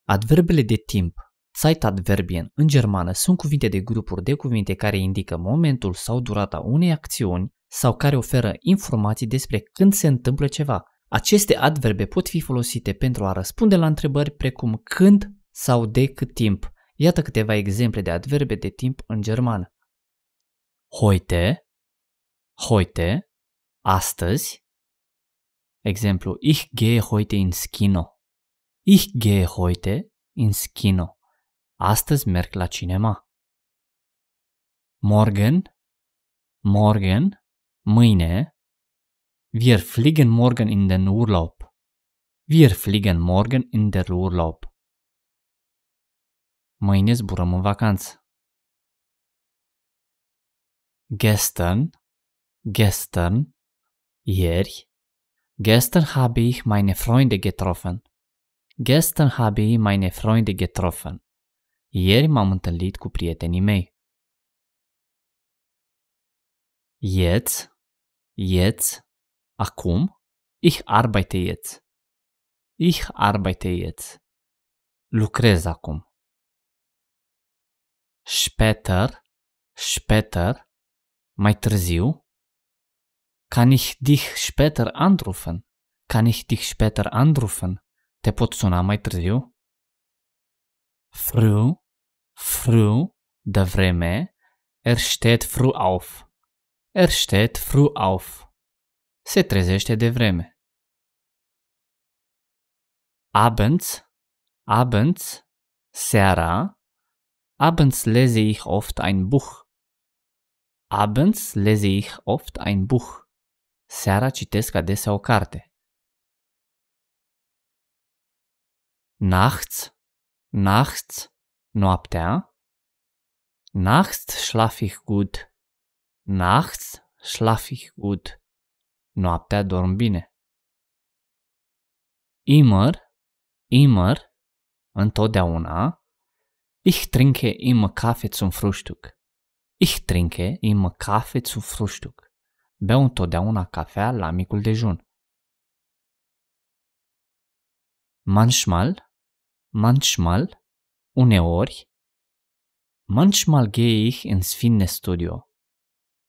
Adverbele de timp, Zeitadverbien, în germană, sunt cuvinte de grupuri de cuvinte care indică momentul sau durata unei acțiuni sau care oferă informații despre când se întâmplă ceva. Aceste adverbe pot fi folosite pentru a răspunde la întrebări precum când sau de cât timp. Iată câteva exemple de adverbe de timp în germană. Heute, astăzi. Exemplu, ich gehe heute ins Kino. Ich gehe heute ins Kino. Astăzi merg la cinema. Morgen, mâine. Wir fliegen morgen in den Urlaub. Wir fliegen morgen in den Urlaub. Mâine zburăm în vacanță. Gestern, ieri. Gestern habe ich meine Freunde getroffen. Gestern habe ich meine Freunde getroffen. Ieri m-am întâlnit cu prietenii mei. Jetzt, acum. Ich arbeite jetzt. Ich arbeite jetzt. Lucrez acum. Später, mai târziu. Kann ich dich später anrufen? Kann ich dich später anrufen? Te pot suna mai târziu? Früh, devreme. Er steht früh auf. Er steht früh auf. Se trezește devreme. Abends, seara. Abends lese ich oft ein Buch. Abends lese ich oft ein Buch. Seara citesc adesea o carte. Nachts, noaptea. Nachts schlaf ich gut. Nachts schlaf ich gut. Noaptea dorm bine. Immer, întotdeauna. Ich trinke immer Kaffee zum Frühstück. Ich trinke immer Kaffee zum Frühstück. Beau întotdeauna cafea la micul dejun. Manchmal, uneori. Manchmal gehe ich ins Fitnessstudio.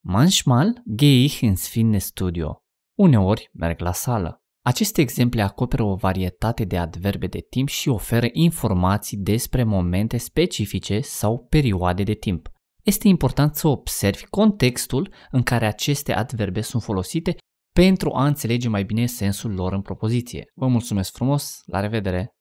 Manchmal gehe ich ins Fitnessstudio. Uneori merg la sală. Aceste exemple acoperă o varietate de adverbe de timp și oferă informații despre momente specifice sau perioade de timp. Este important să observi contextul în care aceste adverbe sunt folosite pentru a înțelege mai bine sensul lor în propoziție. Vă mulțumesc frumos, la revedere!